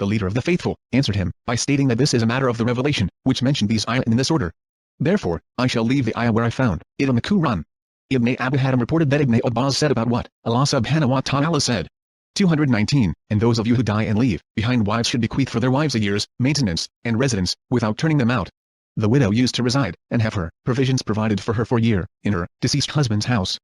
the leader of the faithful, answered him by stating that this is a matter of the revelation, which mentioned these ayah in this order. Therefore, I shall leave the ayah where I found it on the Quran. Ibn Abu Hatim reported that Ibn Abbas said about what Allah subhanahu wa ta'ala said. 219, and those of you who die and leave behind wives should bequeath for their wives a year's maintenance and residence, without turning them out. The widow used to reside, and have her provisions provided for her for a year, in her deceased husband's house.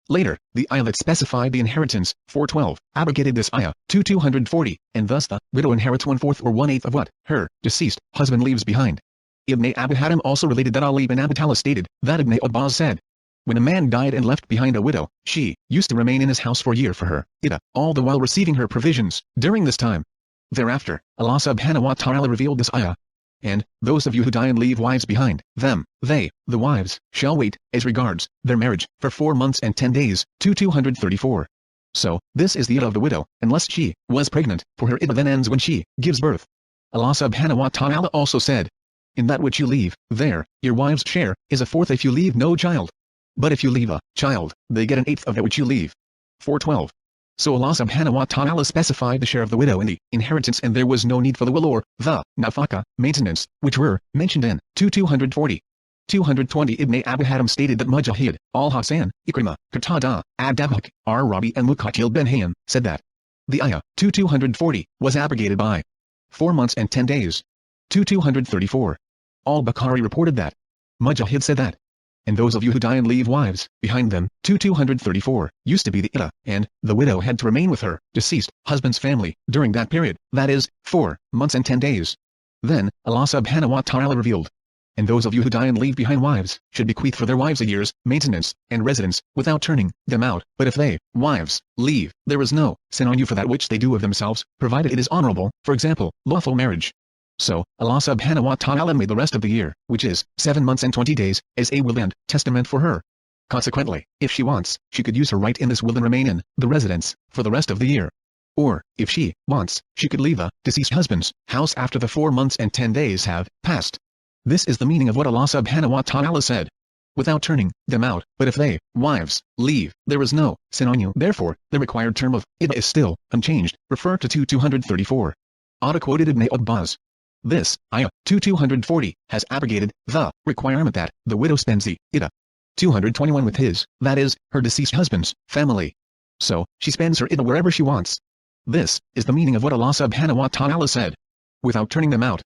Later, the ayah that specified the inheritance, 412, abrogated this ayah, 240, and thus the widow inherits 1/4 or 1/8 of what her deceased husband leaves behind. Ibn Abu Hatim also related that Ali ibn Abi Talib stated that Ibn Abbas said, when a man died and left behind a widow, she used to remain in his house for a year for her iddah, all the while receiving her provisions during this time. Thereafter, Allah subhanahu wa ta'ala revealed this ayah. And those of you who die and leave wives behind them, they, the wives, shall wait, as regards their marriage, for 4 months and 10 days, 234. So, this is the iddah of the widow, unless she was pregnant, for her iddah then ends when she gives birth. Allah subhanahu wa ta'ala also said, in that which you leave, there, your wives' share, is 1/4 if you leave no child. But if you leave a child, they get 1/8 of that which you leave. 412. So Allah subhanahu wa ta'ala specified the share of the widow in the inheritance, and there was no need for the will or the nafaka, maintenance, which were mentioned in 240. 220 Ibn Abu Hatim stated that Mujahid, Al-Hasan, Ikrimah, Qatada, Ad-Dabhak, Ar-Rabi and Muqatil bin Hayyan said that the ayah 240 was abrogated by 4 months and 10 days. 234. Al-Bukhari reported that Mujahid said that, and those of you who die and leave wives behind them, 234, used to be the iddah, and the widow had to remain with her deceased husband's family during that period, that is, 4 months and 10 days. Then, Allah subhanahu wa ta'ala revealed, and those of you who die and leave behind wives should bequeath for their wives a year's maintenance and residence, without turning them out. But if they, wives, leave, there is no sin on you for that which they do of themselves, provided it is honorable, for example, lawful marriage. So, Allah subhanahu wa ta'ala made the rest of the year, which is 7 months and 20 days, as a will and testament for her. Consequently, if she wants, she could use her right in this will and remain in the residence for the rest of the year. Or, if she wants, she could leave the deceased husband's house after the 4 months and 10 days have passed. This is the meaning of what Allah subhanahu wa ta'ala said, without turning them out. But if they, wives, leave, there is no sin on you. Therefore, the required term of iddah is still unchanged. Refer to 234. Ada quoted Ibn Abbas. This ayah 240 has abrogated the requirement that the widow spends the iddah 221 with his, that is, her deceased husband's family. So, she spends her iddah wherever she wants. This is the meaning of what Allah subhanahu wa ta'ala said, without turning them out.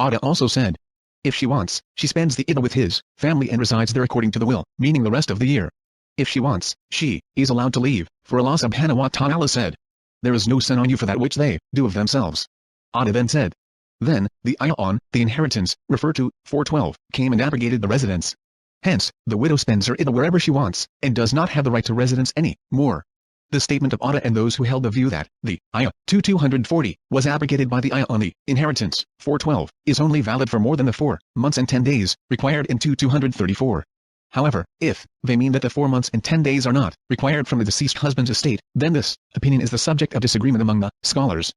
Ada also said, if she wants, she spends the iddah with his family and resides there according to the will, meaning the rest of the year. If she wants, she is allowed to leave, for Allah subhanahu wa ta'ala said, there is no sin on you for that which they do of themselves. Ada then said, then, the ayah on the inheritance, referred to 412, came and abrogated the residence. Hence, the widow spends her iddah wherever she wants, and does not have the right to residence any more. The statement of Ada and those who held the view that the ayah 240 was abrogated by the ayah on the inheritance, 412, is only valid for more than the 4 months and 10 days, required in 234. However, if they mean that the 4 months and 10 days are not required from the deceased husband's estate, then this opinion is the subject of disagreement among the scholars.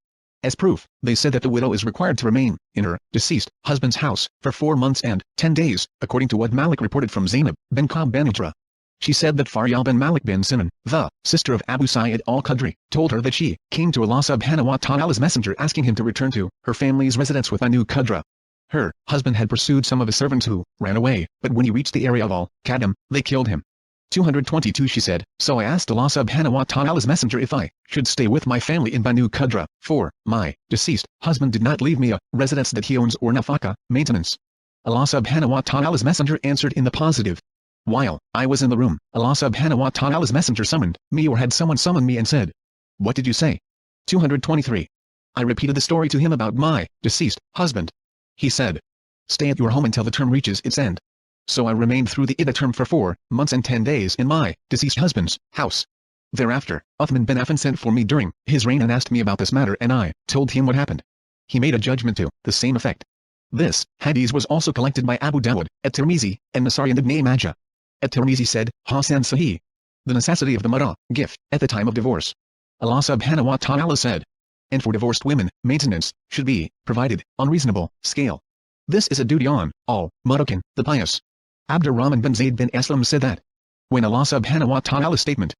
As proof, they said that the widow is required to remain in her deceased husband's house for 4 months and 10 days, according to what Malik reported from Zainab bin Ka'b bin Ujra. She said that Faryal bin Malik bin Sinan, the sister of Abu Sa'id al-Khudri, told her that she came to Allah subhanahu wa ta'ala's messenger asking him to return to her family's residence with Banu Qudra. Her husband had pursued some of his servants who ran away, but when he reached the area of Al-Qadim, they killed him. 222 She said, so I asked Allah subhanahu wa ta'ala's messenger if I should stay with my family in Banu Qudra, for my deceased husband did not leave me a residence that he owns or nafaka, maintenance. Allah subhanahu wa ta'ala's messenger answered in the positive. While I was in the room, Allah subhanahu wa ta'ala's messenger summoned me or had someone summon me and said, what did you say? 223. I repeated the story to him about my deceased husband. He said, stay at your home until the term reaches its end. So I remained through the iddah term for 4 months and 10 days in my deceased husband's house. Thereafter, Uthman bin Affan sent for me during his reign and asked me about this matter, and I told him what happened. He made a judgment to the same effect. This hadith was also collected by Abu Dawud, at-Tirmizi, and Nasai and Ibn Majah. At-Tirmizi said, Hasan Sahih. The necessity of the marah, gift, at the time of divorce. Allah subhanahu wa ta'ala said, and for divorced women, maintenance should be provided on reasonable scale. This is a duty on all Mutakin, the pious. Abdurrahman bin Zayd bin Aslam said that when Allah subhanahu wa ta'ala's statement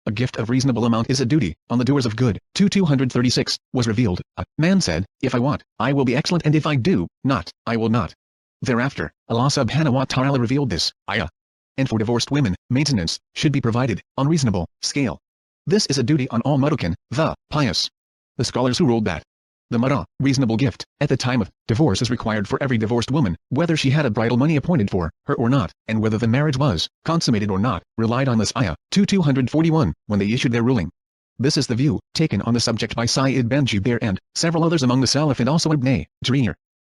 a gift of reasonable amount is a duty on the doers of good. 236 was revealed. A man said, if I want, I will be excellent, and if I do not, I will not. Thereafter, Allah subhanahu wa ta'ala revealed this ayah. And for divorced women, maintenance should be provided on reasonable scale. This is a duty on all mutakin, the pious. The scholars who ruled that the muta, reasonable gift, at the time of divorce is required for every divorced woman, whether she had a bridal money appointed for her or not, and whether the marriage was consummated or not, relied on this ayah. 241, when they issued their ruling. This is the view taken on the subject by Sa'id bin Jubair and several others among the Salaf, and also Ibn Jarir.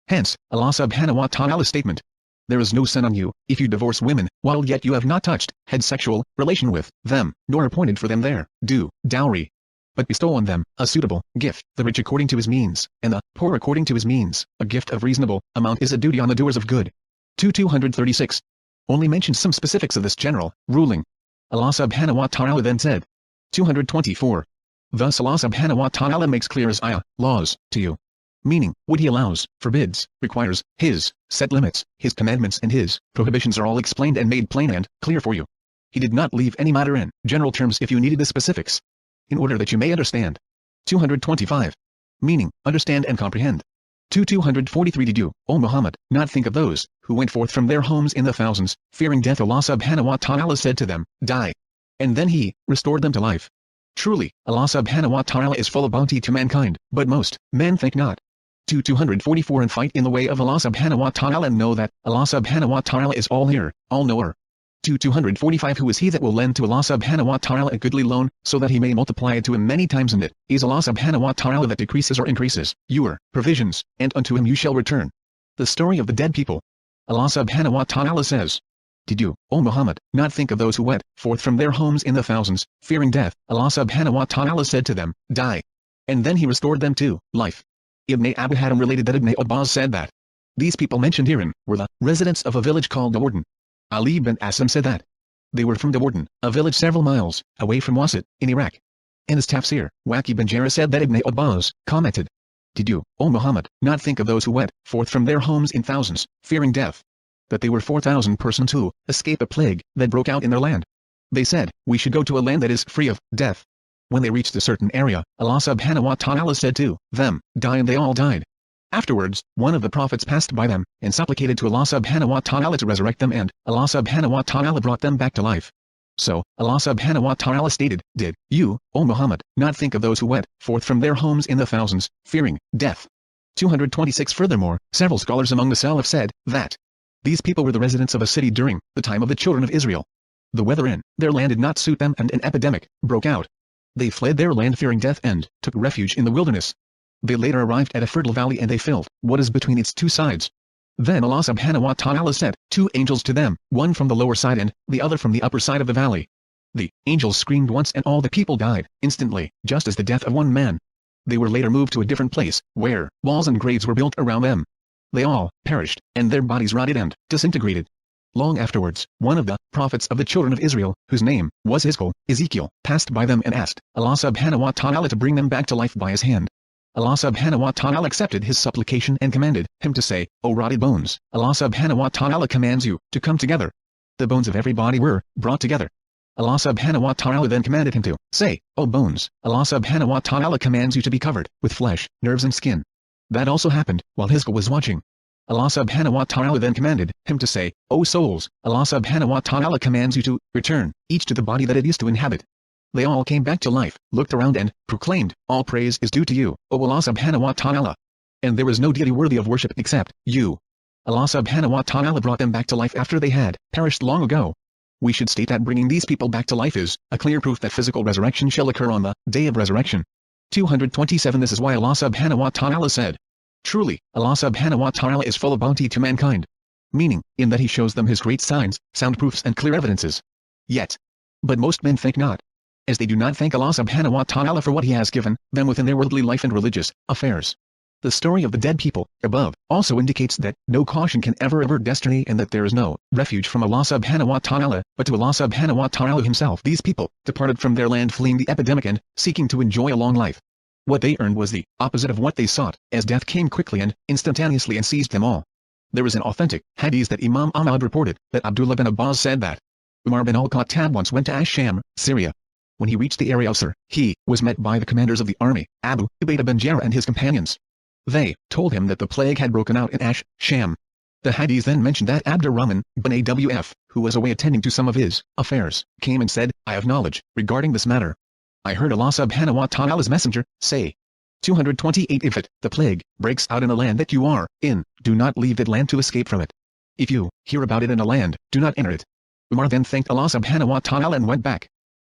Hence, Allah subhanahu wa ta'ala's statement, there is no sin on you, if you divorce women, while yet you have not touched, had sexual relation with them, nor appointed for them their due dowry. But bestow on them a suitable gift, the rich according to his means, and the poor according to his means. A gift of reasonable amount is a duty on the doers of good. 236. Only mentions some specifics of this general ruling. Allah subhanahu wa ta'ala then said. 224. Thus Allah subhanahu wa ta'ala makes clear his ayah, laws, to you. Meaning, what he allows, forbids, requires, his set limits, his commandments and his prohibitions are all explained and made plain and clear for you. He did not leave any matter in general terms if you needed the specifics, in order that you may understand. 225. Meaning, understand and comprehend. 243. Did you, O Muhammad, not think of those who went forth from their homes in the thousands, fearing death? Allah subhanahu wa ta'ala said to them, die. And then he restored them to life. Truly, Allah subhanahu wa ta'ala is full of bounty to mankind, but most men think not. 244. And fight in the way of Allah subhanahu wa ta'ala, and know that Allah subhanahu wa ta'ala is all-hearer, all-knower. 245. Who is he that will lend to Allah subhanahu wa ta'ala a goodly loan, so that he may multiply it to him many times? And it is Allah subhanahu wa ta'ala that decreases or increases your provisions, and unto him you shall return. The story of the dead people. Allah subhanahu wa ta'ala says, did you, O Muhammad, not think of those who went forth from their homes in the thousands, fearing death? Allah subhanahu wa ta'ala said to them, die. And then he restored them to life. Ibn Abu Hatim related that Ibn Abbas said that these people mentioned herein were the residents of a village called Dawardan. Ali bin Asim said that they were from Dawardan, a village several miles away from Wasit, in Iraq. And his Tafsir, Waqi bin Jarrah, said that Ibn Abbas commented, did you, O Muhammad, not think of those who went forth from their homes in thousands, fearing death? That they were 4,000 persons who escaped a plague that broke out in their land. They said, we should go to a land that is free of death. When they reached a certain area, Allah subhanahu wa ta'ala said to them, die, and they all died. Afterwards, one of the prophets passed by them, and supplicated to Allah subhanahu wa ta'ala to resurrect them, and Allah subhanahu wa ta'ala brought them back to life. So, Allah subhanahu wa ta'ala stated, did you, O Muhammad, not think of those who went forth from their homes in the thousands, fearing death? 226. Furthermore, several scholars among the Salaf said that these people were the residents of a city during the time of the children of Israel. The weather in their land did not suit them, and an epidemic broke out. They fled their land fearing death and took refuge in the wilderness. They later arrived at a fertile valley, and they filled what is between its two sides. Then Allah subhanahu wa ta'ala sent 2 angels to them, one from the lower side and the other from the upper side of the valley. The angels screamed once, and all the people died instantly, just as the death of one man. They were later moved to a different place, where walls and graves were built around them. They all perished, and their bodies rotted and disintegrated. Long afterwards, one of the prophets of the children of Israel, whose name was Ezekiel, passed by them and asked Allah subhanahu wa ta'ala to bring them back to life by his hand. Allah subhanahu wa ta'ala accepted his supplication and commanded him to say, O rotted bones, Allah subhanahu wa ta'ala commands you to come together. The bones of every body were brought together. Allah subhanahu wa ta'ala then commanded him to say, O bones, Allah subhanahu wa ta'ala commands you to be covered with flesh, nerves and skin. That also happened while Ezekiel was watching. Allah subhanahu wa ta'ala then commanded him to say, O souls, Allah subhanahu wa ta'ala commands you to return, each to the body that it used to inhabit. They all came back to life, looked around and proclaimed, all praise is due to you, O Allah subhanahu wa ta'ala. And there is no deity worthy of worship except you. Allah subhanahu wa ta'ala brought them back to life after they had perished long ago. We should state that bringing these people back to life is a clear proof that physical resurrection shall occur on the day of resurrection. 227. This is why Allah subhanahu wa ta'ala said, truly, Allah subhanahu wa ta'ala is full of bounty to mankind. Meaning, in that he shows them his great signs, sound proofs and clear evidences. But most men think not. As they do not thank Allah subhanahu wa ta'ala for what he has given them within their worldly life and religious affairs. The story of the dead people, above, also indicates that no caution can ever avert destiny, and that there is no refuge from Allah subhanahu wa ta'ala, but to Allah subhanahu wa ta'ala himself. These people departed from their land fleeing the epidemic and seeking to enjoy a long life. What they earned was the opposite of what they sought, as death came quickly and instantaneously and seized them all. There is an authentic hadith that Imam Ahmad reported, that Abdullah bin Abbas said that Umar bin al-Khattab once went to Ash-Sham, Syria. When he reached the area of Sur, he was met by the commanders of the army, Abu Ubaidah ben Jarrah and his companions. They told him that the plague had broken out in Sham. The hadith then mentioned that Abdurrahman bin Awf, who was away attending to some of his affairs, came and said, I have knowledge regarding this matter. I heard Allah subhanahu wa ta'ala's messenger say, 228 If the plague breaks out in a land that you are in, do not leave that land to escape from it. If you hear about it in a land, do not enter it. Umar then thanked Allah subhanahu wa ta'ala and went back.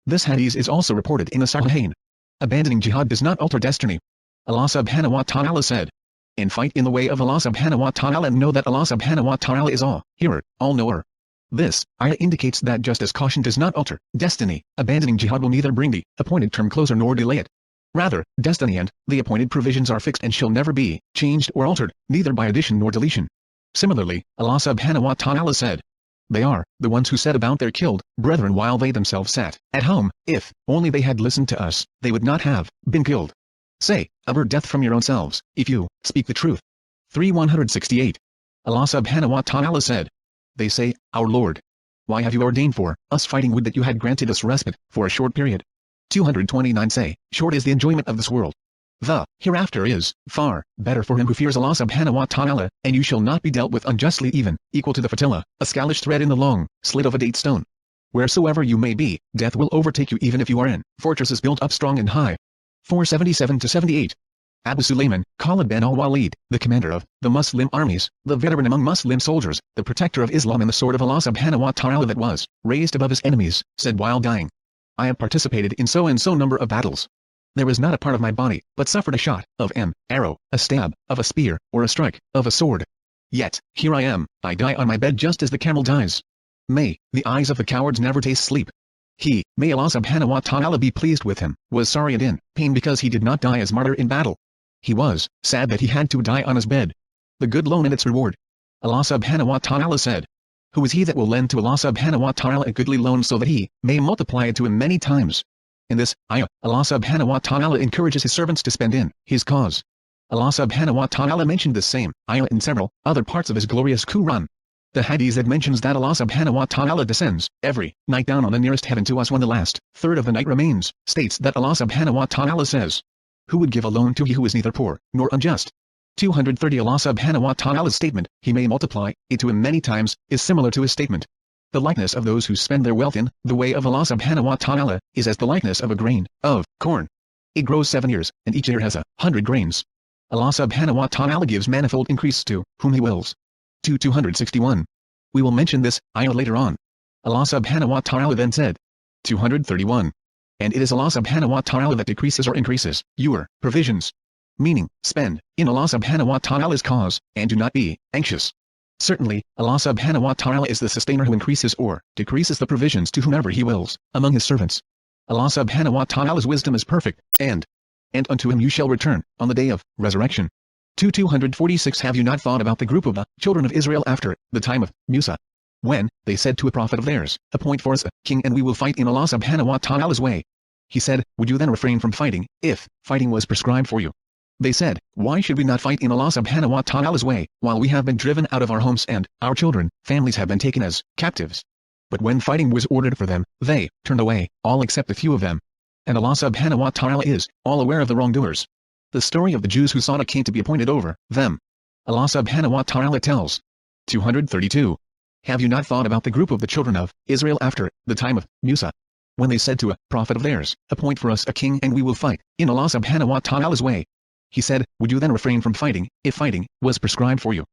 This hadith is also reported in the Sahihain. Abandoning jihad does not alter destiny. Allah subhanahu wa ta'ala said, and fight in the way of Allah subhanahu wa ta'ala and know that Allah subhanahu wa ta'ala is all-hearer, all-knower. This ayah indicates that just as caution does not alter destiny, abandoning jihad will neither bring the appointed term closer nor delay it. Rather, destiny and the appointed provisions are fixed and shall never be changed or altered, neither by addition nor deletion. Similarly, Allah subhanahu wa ta'ala said, they are the ones who said about their killed brethren while they themselves sat at home, if only they had listened to us, they would not have been killed. Say, avert death from your own selves, if you speak the truth. 3:168. Allah subhanahu wa ta'ala said, they say, our Lord, why have you ordained for us fighting? Would that you had granted us respite for a short period. 229 Say, short is the enjoyment of this world. The hereafter is far better for him who fears Allah subhanahu wa ta'ala, and you shall not be dealt with unjustly even, equal to the fatila, a scalish thread in the long slit of a date stone. Wheresoever you may be, death will overtake you even if you are in fortresses built up strong and high. 477-78. Abu Sulayman, Khalid bin al-Walid, the commander of the Muslim armies, the veteran among Muslim soldiers, the protector of Islam and the sword of Allah subhanahu wa ta'ala that was raised above his enemies, said while dying, I have participated in so and so number of battles. There was not a part of my body, but suffered a shot of an arrow, a stab of a spear, or a strike of a sword. Yet, here I am, I die on my bed just as the camel dies. May the eyes of the cowards never taste sleep. He, may Allah subhanahu wa ta'ala be pleased with him, was sorry and in pain because he did not die as martyr in battle. He was sad that he had to die on his bed. The good loan and its reward. Allah subhanahu wa ta'ala said, who is he that will lend to Allah subhanahu wa ta'ala a goodly loan so that he may multiply it to him many times? In this ayah, Allah subhanahu wa ta'ala encourages his servants to spend in his cause. Allah subhanahu wa ta'ala mentioned this same ayah in several other parts of his glorious Quran. The hadith that mentions that Allah subhanahu wa ta'ala descends every night down on the nearest heaven to us when the last third of the night remains, states that Allah subhanahu wa ta'ala says, who would give a loan to he who is neither poor nor unjust? 230 Allah subhanahu wa ta'ala's statement, he may multiply it to him many times, is similar to his statement. The likeness of those who spend their wealth in the way of Allah subhanahu wa ta'ala is as the likeness of a grain of corn. It grows 7 years, and each year has 100 grains. Allah subhanahu wa ta'ala gives manifold increase to whom he wills. 261. We will mention this ayah later on. Allah subhanahu wa ta'ala then said. 231. And it is Allah subhanahu wa ta'ala that decreases or increases your provisions. Meaning, spend in Allah subhanahu wa ta'ala's cause, and do not be anxious. Certainly, Allah subhanahu wa ta'ala is the sustainer who increases or decreases the provisions to whomever he wills among his servants. Allah subhanahu wa ta'ala's wisdom is perfect, and unto him you shall return on the day of resurrection. 246 Have you not thought about the group of the children of Israel after the time of Musa? When they said to a prophet of theirs, appoint for us a king and we will fight in Allah subhanahu wa ta'ala's way. He said, would you then refrain from fighting, if fighting was prescribed for you? They said, why should we not fight in Allah subhanahu wa ta'ala's way, while we have been driven out of our homes and our children, families have been taken as captives? But when fighting was ordered for them, they turned away, all except a few of them. And Allah subhanahu wa ta'ala is all aware of the wrongdoers. The story of the Jews who sought a king to be appointed over them. Allah subhanahu wa ta'ala tells. 232. Have you not thought about the group of the children of Israel after the time of Musa? When they said to a prophet of theirs, appoint for us a king and we will fight in Allah subhanahu wa ta'ala's way. He said, would you then refrain from fighting, if fighting was prescribed for you?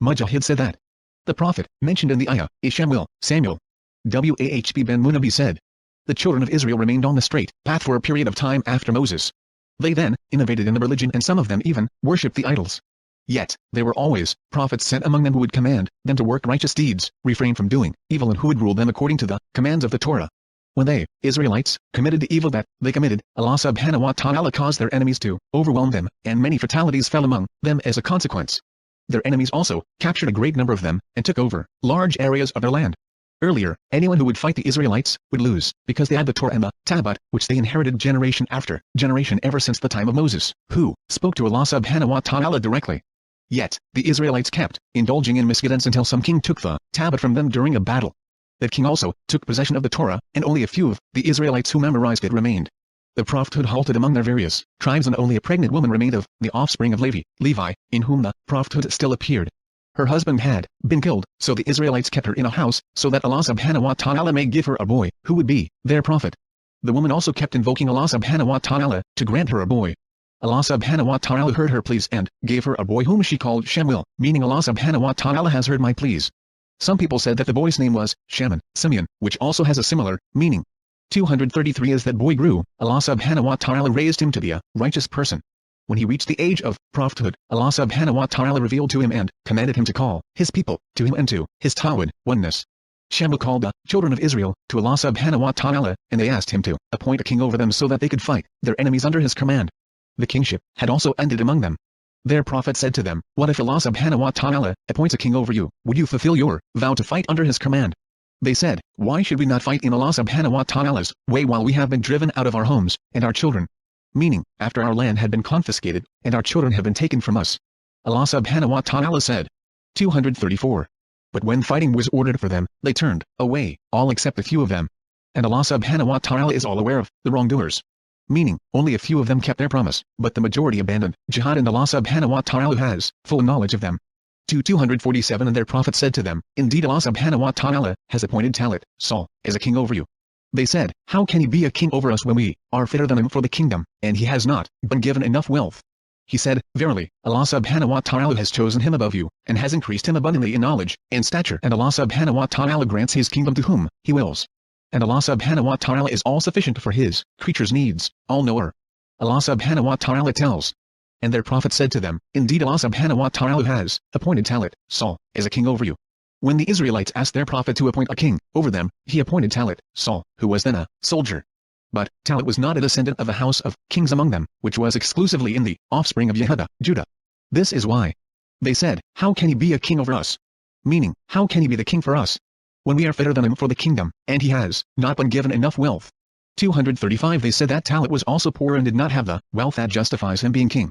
Mujahid said that the prophet, mentioned in the ayah, is Samuel. Wahb ben Munabi said, the children of Israel remained on the straight path for a period of time after Moses. They then innovated in the religion and some of them even worshipped the idols. Yet, there were always prophets sent among them who would command them to work righteous deeds, refrain from doing evil and who would rule them according to the commands of the Torah. When they, Israelites, committed the evil that they committed, Allah subhanahu wa ta'ala caused their enemies to overwhelm them, and many fatalities fell among them as a consequence. Their enemies also captured a great number of them, and took over large areas of their land. Earlier, anyone who would fight the Israelites would lose, because they had the Torah and the Tablet, which they inherited generation after generation ever since the time of Moses, who spoke to Allah subhanahu wa ta'ala directly. Yet, the Israelites kept indulging in misguidance until some king took the Tablet from them during a battle. That king also took possession of the Torah, and only a few of the Israelites who memorized it remained. The prophethood halted among their various tribes, and only a pregnant woman remained of the offspring of Levi, in whom the prophethood still appeared. Her husband had been killed, so the Israelites kept her in a house, so that Allah subhanahu wa ta'ala may give her a boy, who would be their prophet. The woman also kept invoking Allah subhanahu wa ta'ala to grant her a boy. Allah subhanahu wa ta'ala heard her pleas and gave her a boy whom she called Shemuel, meaning Allah subhanahu wa ta'ala has heard my pleas. Some people said that the boy's name was Simeon, which also has a similar meaning. 233 As that boy grew, Allah subhanahu wa ta'ala raised him to be a righteous person. When he reached the age of prophethood, Allah subhanahu wa ta'ala revealed to him and commanded him to call his people to him and to his Tawhid, oneness. Shemuel called the children of Israel to Allah subhanahu wa ta'ala, and they asked him to appoint a king over them so that they could fight their enemies under his command. The kingship had also ended among them. Their prophet said to them, what if Allah subhanahu wa ta'ala appoints a king over you, would you fulfill your vow to fight under his command? They said, why should we not fight in Allah subhanahu wa ta'ala's way while we have been driven out of our homes, and our children? Meaning, after our land had been confiscated, and our children have been taken from us. Allah subhanahu wa ta'ala said. 234. But when fighting was ordered for them, they turned away, all except a few of them. And Allah subhanahu wa ta'ala is all aware of the wrongdoers. Meaning, only a few of them kept their promise, but the majority abandoned jihad, and Allah subhanahu wa ta'ala has full knowledge of them. 247 And their prophet said to them, indeed Allah subhanahu wa ta'ala has appointed Saul as a king over you. They said, how can he be a king over us when we are fitter than him for the kingdom, and he has not been given enough wealth? He said, verily, Allah subhanahu wa ta'ala has chosen him above you, and has increased him abundantly in knowledge and stature, and Allah subhanahu wa ta'ala grants his kingdom to whom he wills. And Allah subhanahu wa ta'ala is all sufficient for his creatures' needs, all-knower. Allah subhanahu wa ta'ala tells. And their prophet said to them, indeed Allah subhanahu wa ta'ala has appointed Saul as a king over you. When the Israelites asked their prophet to appoint a king over them, he appointed Saul, who was then a soldier. But Talit was not a descendant of the house of kings among them, which was exclusively in the offspring of Judah. This is why. They said, how can he be a king over us? Meaning, how can he be the king for us? When we are fitter than him for the kingdom, and he has not been given enough wealth. 235 They said that Talit was also poor and did not have the wealth that justifies him being king.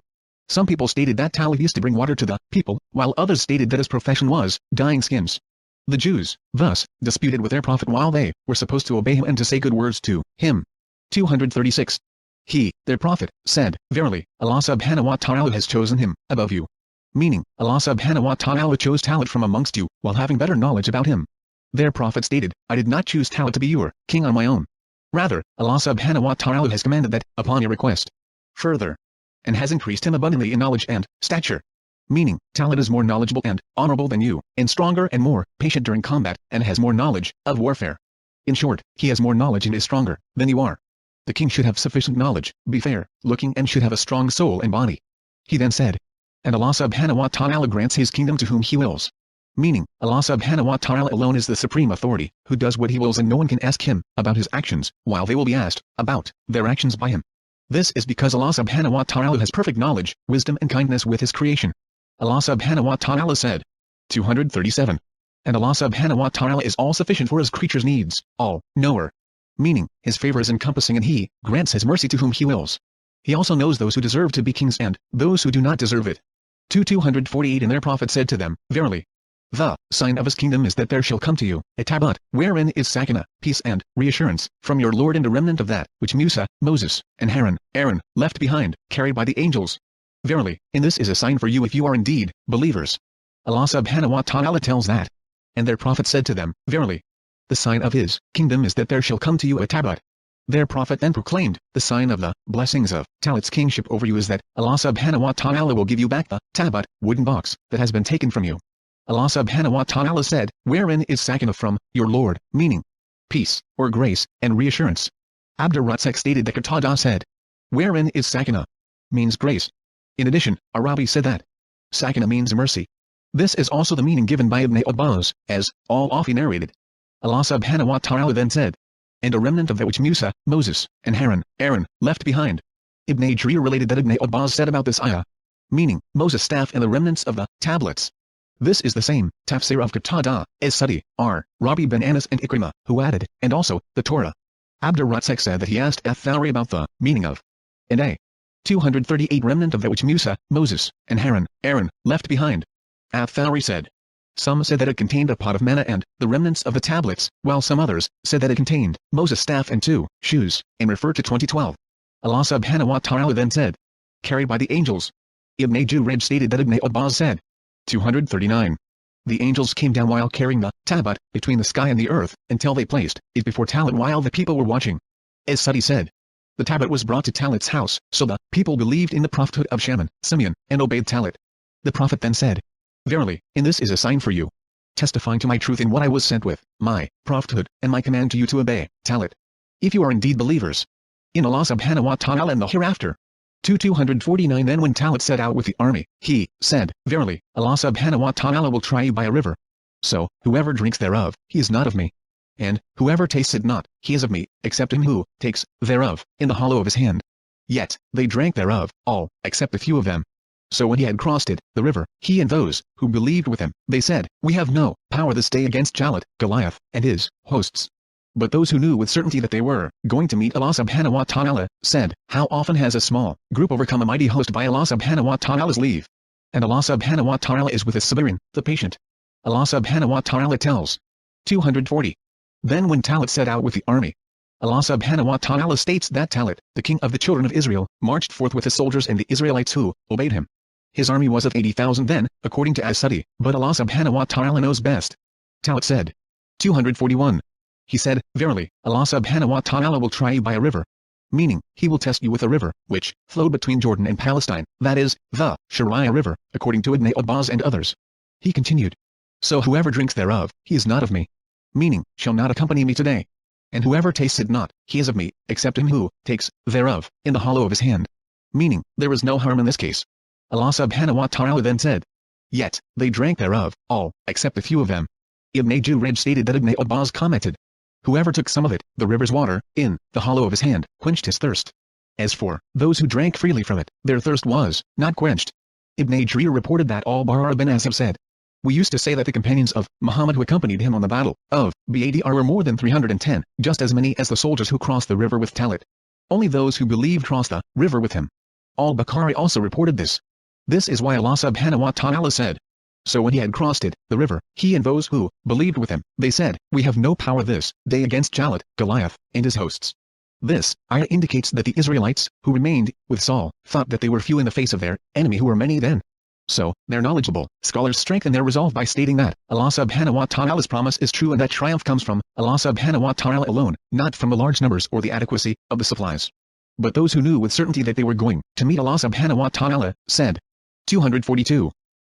Some people stated that Talit used to bring water to the people, while others stated that his profession was dyeing skins. The Jews, thus, disputed with their prophet while they were supposed to obey him and to say good words to him. 236. He, their prophet, said, verily, Allah subhanahu wa ta'ala has chosen him above you. Meaning, Allah subhanahu wa ta'ala chose Talit from amongst you, while having better knowledge about him. Their prophet stated, I did not choose Talit to be your king on my own. Rather, Allah subhanahu wa ta'ala has commanded that, upon your request. Further. And has increased him abundantly in knowledge and stature. Meaning, Talit is more knowledgeable and honorable than you, and stronger and more patient during combat, and has more knowledge of warfare. In short, he has more knowledge and is stronger than you are. The king should have sufficient knowledge, be fair looking, and should have a strong soul and body. He then said. And Allah subhanahu wa ta'ala grants his kingdom to whom he wills. Meaning, Allah subhanahu wa ta'ala alone is the supreme authority, who does what he wills, and no one can ask him about his actions, while they will be asked about their actions by him. This is because Allah subhanahu wa ta'ala has perfect knowledge, wisdom and kindness with his creation. Allah subhanahu wa ta'ala said. 237. And Allah subhanahu wa ta'ala is all sufficient for his creatures' needs, all-knower. Meaning, his favor is encompassing, and he grants his mercy to whom he wills. He also knows those who deserve to be kings and those who do not deserve it. 248 And their prophet said to them, verily, the sign of his kingdom is that there shall come to you a tablet, wherein is sakina, peace and reassurance, from your Lord, and a remnant of that which Musa, Moses, and Aaron left behind, carried by the angels. Verily, and this is a sign for you if you are indeed believers. Allah subhanahu wa ta'ala tells that. And their prophet said to them, verily, the sign of his kingdom is that there shall come to you a tablet. Their prophet then proclaimed, the sign of the blessings of Talit's kingship over you is that Allah subhanahu wa ta'ala will give you back the tablet, wooden box, that has been taken from you. Allah subhanahu wa ta'ala said, wherein is sakina from your Lord, meaning peace, or grace, and reassurance. Abdur-Razzaq stated that Qatada said, wherein is sakina, means grace. In addition, Arabi said that sakina means mercy. This is also the meaning given by Ibn Abbas, as al-Afi narrated. Allah subhanahu wa ta'ala then said, and a remnant of that which Musa, Moses, and Aaron left behind. Ibn Jarir related that Ibn Abbas said about this ayah, meaning Moses' staff and the remnants of the tablets. This is the same Tafsir of Qatada, as Sudi, Rabi bin Anas and Ikrimah, who added, and also, the Torah. Abdur-Razzaq said that he asked Ath-Thawri about the meaning of and a 238 remnant of that which Musa, Moses, and Aaron left behind. Ath-Thawri said, Some said that it contained a pot of manna and the remnants of the tablets, while some others said that it contained Moses' staff and 2 shoes, and referred to 2012. Allah subhanahu wa ta'ala then said, carried by the angels. Ibn Jurayj stated that Ibn Abbas said, 239. The angels came down while carrying the tabut between the sky and the earth, until they placed it before Talut while the people were watching. As Sudi said, the tabut was brought to Talut's house, so the people believed in the prophethood of Shaman, Simeon, and obeyed Talut. The prophet then said, verily, in this is a sign for you, testifying to my truth in what I was sent with, my prophethood, and my command to you to obey, Talut. If you are indeed believers in Allah subhanahu wa ta'ala and the hereafter. 249 Then when Talut set out with the army, he said, verily, Allah subhanahu wa ta'ala will try you by a river. So, whoever drinks thereof, he is not of me. And, whoever tastes it not, he is of me, except him who takes thereof in the hollow of his hand. Yet, they drank thereof, all, except a few of them. So when he had crossed it, the river, he and those who believed with him, they said, we have no power this day against Jalut, Goliath, and his hosts. But those who knew with certainty that they were going to meet Allah subhanahu wa ta'ala, said, how often has a small group overcome a mighty host by Allah subhanahu wa ta'ala's leave? And Allah subhanahu wa ta'ala is with the Sabirin, the patient. Allah subhanahu wa ta'ala tells. 240. Then when Talut set out with the army, Allah subhanahu wa ta'ala states that Talut, the king of the children of Israel, marched forth with his soldiers and the Israelites who obeyed him. His army was of 80,000 then, according to As-Sudi, but Allah subhanahu wa ta'ala knows best. Talut said. 241. He said, verily, Allah subhanahu wa ta'ala will try you by a river. Meaning, he will test you with a river, which flowed between Jordan and Palestine, that is, the Sharia river, according to Ibn Abbas and others. He continued. So whoever drinks thereof, he is not of me. Meaning, shall not accompany me today. And whoever tastes it not, he is of me, except him who takes thereof in the hollow of his hand. Meaning, there is no harm in this case. Allah subhanahu wa ta'ala then said. Yet, they drank thereof, all, except a few of them. Ibn Jurayj stated that Ibn Abbas commented. Whoever took some of it, the river's water, in the hollow of his hand, quenched his thirst. As for those who drank freely from it, their thirst was not quenched. Ibn Jarir reported that Al-Bara bin Azib said, we used to say that the companions of Muhammad who accompanied him on the battle of Badr were more than 310, just as many as the soldiers who crossed the river with Talut. Only those who believed crossed the river with him. Al-Baqarah also reported this. This is why Allah subhanahu wa ta'ala said. So when he had crossed it, the river, he and those who believed with him, they said, we have no power this day against Jalut, Goliath, and his hosts. This ayah indicates that the Israelites, who remained with Saul, thought that they were few in the face of their enemy who were many then. So, their knowledgeable scholars strengthen their resolve by stating that Allah subhanahu wa ta'ala's promise is true and that triumph comes from Allah subhanahu wa ta'ala alone, not from the large numbers or the adequacy of the supplies. But those who knew with certainty that they were going to meet Allah subhanahu wa ta'ala, said. 242.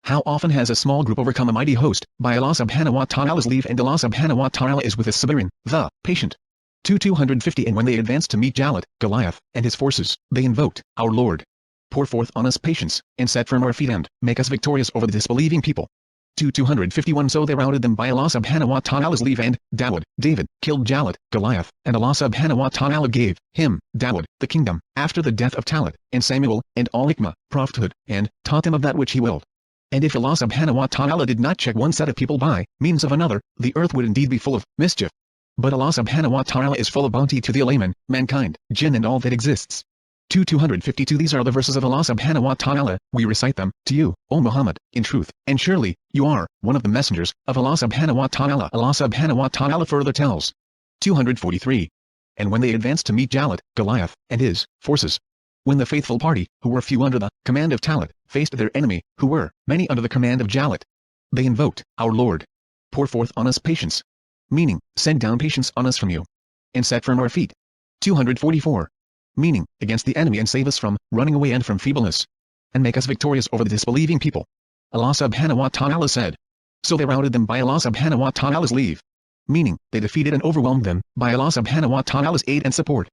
How often has a small group overcome a mighty host, by Allah subhanahu wa ta'ala's leave, and Allah subhanahu wa ta'ala is with his Sabirin, the patient. 250 And when they advanced to meet Jalut, Goliath, and his forces, they invoked, our Lord. Pour forth on us patience, and set firm our feet and make us victorious over the disbelieving people. 251 So they routed them by Allah subhanahu wa ta'ala's leave, and David, killed Jalut, Goliath, and Allah subhanahu wa ta'ala gave him, Dawood, the kingdom, after the death of Talut, and Samuel, and all hikmah, prophethood, and taught him of that which he willed. And if Allah subhanahu wa ta'ala did not check one set of people by means of another, the earth would indeed be full of mischief. But Allah subhanahu wa ta'ala is full of bounty to the layman, mankind, jinn and all that exists. 252 These are the verses of Allah subhanahu wa ta'ala, we recite them to you, O Muhammad, in truth, and surely, you are one of the messengers of Allah subhanahu wa ta'ala. Allah subhanahu wa ta'ala further tells. 243. And when they advanced to meet Jalut, Goliath, and his forces, when the faithful party, who were few under the command of Talut, faced their enemy, who were many under the command of Jalut, they invoked, our Lord. Pour forth on us patience. Meaning, send down patience on us from you. And set firm our feet. 244. Meaning, against the enemy, and save us from running away and from feebleness. And make us victorious over the disbelieving people. Allah subhanahu wa ta'ala said. So they routed them by Allah subhanahu wa ta'ala's leave. Meaning, they defeated and overwhelmed them by Allah subhanahu wa ta'ala's aid and support.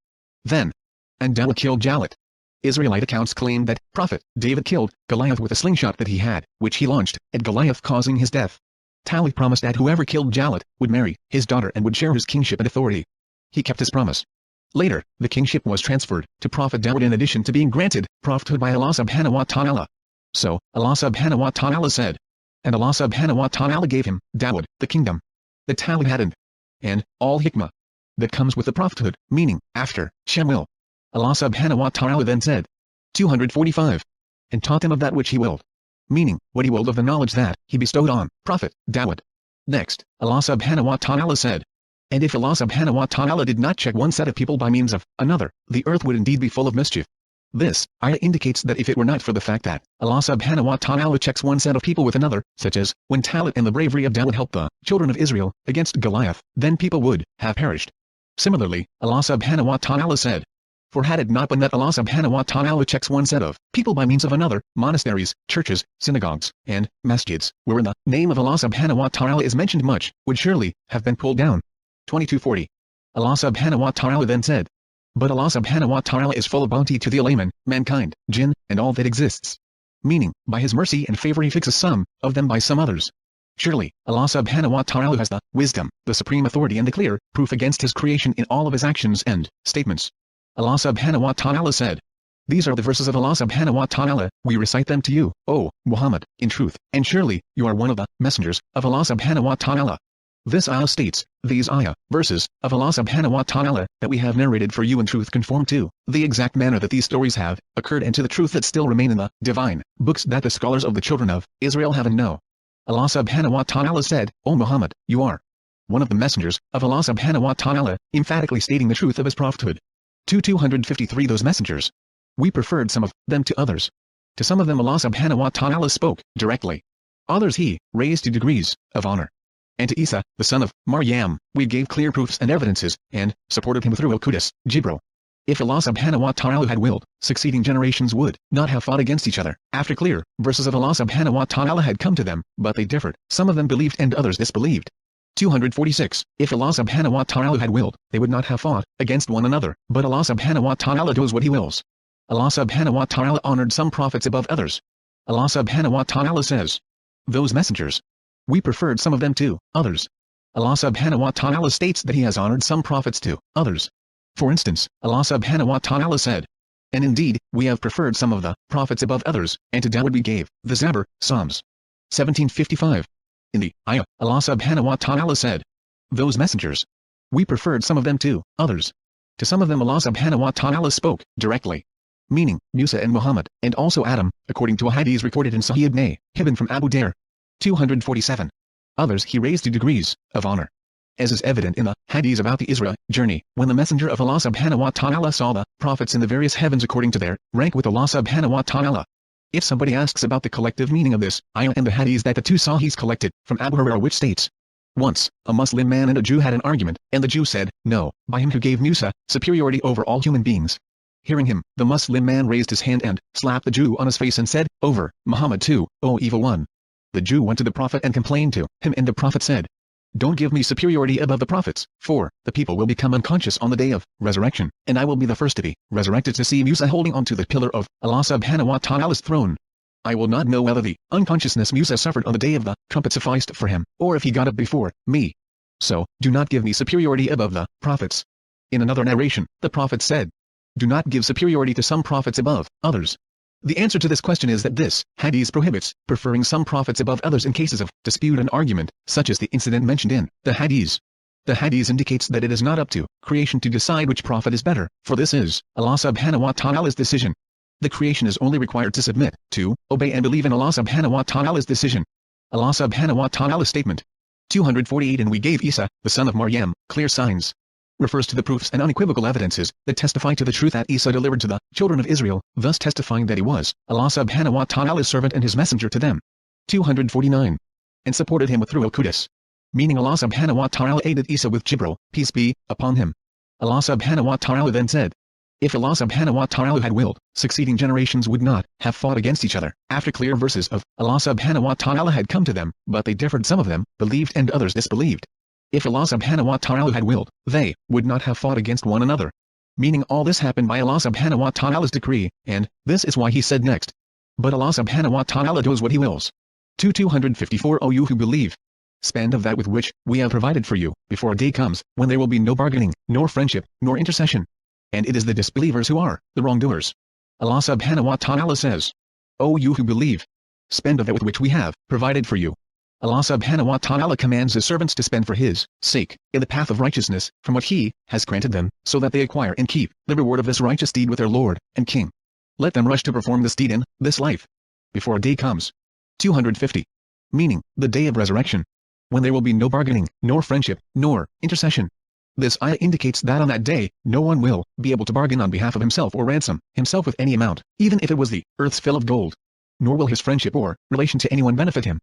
Then, and Dawood killed Jalut. Israelite accounts claim that Prophet David killed Goliath with a slingshot that he had, which he launched at Goliath, causing his death. Talut promised that whoever killed Jalut would marry his daughter and would share his kingship and authority. He kept his promise. Later, the kingship was transferred to Prophet Dawood in addition to being granted prophethood by Allah subhanahu wa ta'ala. So, Allah subhanahu wa ta'ala said. And Allah subhanahu wa ta'ala gave him, Dawood, the kingdom. The Talut hadn't. And all hikmah that comes with the prophethood, meaning, after Shemuel. Allah subhanahu wa ta'ala then said. 245. And taught him of that which he willed. meaning, what he willed of the knowledge that he bestowed on Prophet Dawud. Next, Allah subhanahu wa ta'ala said, and if Allah subhanahu wa ta'ala did not check one set of people by means of another, the earth would indeed be full of mischief. This ayah indicates that if it were not for the fact that Allah subhanahu wa ta'ala checks one set of people with another, such as when Talut and the bravery of Dawud helped the children of Israel against Goliath, then people would have perished. Similarly, Allah subhanahu wa ta'ala said, for had it not been that Allah subhanahu wa ta'ala checks one set of people by means of another, monasteries, churches, synagogues, and masjids, wherein the name of Allah subhanahu wa ta'ala is mentioned much, would surely have been pulled down. 2240. Allah subhanahu wa ta'ala then said, but Allah subhanahu wa ta'ala is full of bounty to the layman, mankind, jinn, and all that exists. Meaning, by his mercy and favor he fixes some of them by some others. Surely, Allah subhanahu wa ta'ala has the wisdom, the supreme authority and the clear proof against his creation in all of his actions and statements. Allah subhanahu wa ta'ala said, these are the verses of Allah subhanahu wa ta'ala, we recite them to you, O Muhammad, in truth, and surely, you are one of the messengers of Allah subhanahu wa ta'ala. This ayah states, these ayah, verses, of Allah subhanahu wa ta'ala, that we have narrated for you in truth conform to the exact manner that these stories have occurred and to the truth that still remain in the divine books that the scholars of the children of Israel have and know. Allah subhanahu wa ta'ala said, O Muhammad, you are one of the messengers of Allah subhanahu wa ta'ala, emphatically stating the truth of his prophethood. 253 Those messengers. We preferred some of them to others. To some of them Allah subhanahu wa ta'ala spoke directly. Others he raised to degrees of honor. And to Isa, the son of Maryam, we gave clear proofs and evidences, and supported him through Al-Qudus, Jibril. If Allah subhanahu wa ta'ala had willed, succeeding generations would not have fought against each other, after clear verses of Allah subhanahu wa ta'ala had come to them, but they differed, some of them believed and others disbelieved. 246. If Allah subhanahu wa ta'ala had willed, they would not have fought against one another, but Allah subhanahu wa ta'ala does what he wills. Allah subhanahu wa ta'ala honored some prophets above others. Allah subhanahu wa ta'ala says, those messengers. We preferred some of them to others. Allah subhanahu wa ta'ala states that he has honored some prophets to others. For instance, Allah subhanahu wa ta'ala said, and indeed, we have preferred some of the prophets above others, and to Dawud we gave the Zabur, Psalms. 1755. In the ayah, Allah subhanahu wa ta'ala said, those messengers. We preferred some of them to others. To some of them Allah subhanahu wa ta'ala spoke directly. Meaning, Musa and Muhammad, and also Adam, according to a hadith reported in Sahih Ibn Hibban from Abu Dar. 247. Others he raised to degrees of honor. As is evident in the hadith about the Isra journey, when the messenger of Allah subhanahu wa ta'ala saw the prophets in the various heavens according to their rank with Allah subhanahu wa ta'ala. If somebody asks about the collective meaning of this ayah and the hadith that the two sahihs collected from Abu Hurairah, which states, once, a Muslim man and a Jew had an argument, and the Jew said, no, by him who gave Musa superiority over all human beings. Hearing him, the Muslim man raised his hand and slapped the Jew on his face and said, over Muhammad too, O evil one. The Jew went to the Prophet and complained to him, and the Prophet said, don't give me superiority above the prophets, for the people will become unconscious on the day of resurrection, and I will be the first to be resurrected to see Musa holding onto the pillar of Allah subhanahu wa ta'ala's throne. I will not know whether the unconsciousness Musa suffered on the day of the trumpet sufficed for him, or if he got up before me. So, do not give me superiority above the prophets. In another narration, the Prophet said, do not give superiority to some prophets above others. The answer to this question is that this hadith prohibits preferring some prophets above others in cases of dispute and argument, such as the incident mentioned in the hadith. The hadith indicates that it is not up to creation to decide which prophet is better, for this is Allah subhanahu wa ta'ala's decision. The creation is only required to submit, to obey and believe in Allah subhanahu wa ta'ala's decision. Allah subhanahu wa ta'ala's statement. 248 And we gave Isa, the son of Maryam, clear signs. Refers to the proofs and unequivocal evidences that testify to the truth that Isa delivered to the children of Israel, thus testifying that he was Allah subhanahu wa ta'ala's servant and his messenger to them. 249. And supported him through Al-Qudus. Meaning Allah subhanahu wa ta'ala aided Isa with Jibril, peace be upon him. Allah subhanahu wa ta'ala then said, if Allah subhanahu wa ta'ala had willed, succeeding generations would not have fought against each other, after clear verses of Allah subhanahu wa ta'ala had come to them, but they differed, some of them believed and others disbelieved. If Allah subhanahu wa ta'ala had willed, they would not have fought against one another. Meaning all this happened by Allah subhanahu wa ta'ala's decree, and this is why he said next. But Allah subhanahu wa ta'ala does what he wills. 254 O you who believe. Spend of that with which we have provided for you, before a day comes, when there will be no bargaining, nor friendship, nor intercession. And it is the disbelievers who are the wrongdoers. Allah subhanahu wa ta'ala says, O you who believe. Spend of that with which we have provided for you. Allah subhanahu wa ta'ala commands his servants to spend for his sake, in the path of righteousness, from what he has granted them, so that they acquire and keep the reward of this righteous deed with their Lord and King. Let them rush to perform this deed in this life, before a day comes 250. Meaning, the day of resurrection, when there will be no bargaining, nor friendship, nor intercession. This ayah indicates that on that day, no one will be able to bargain on behalf of himself or ransom himself with any amount, even if it was the earth's fill of gold. Nor will his friendship or relation to anyone benefit him.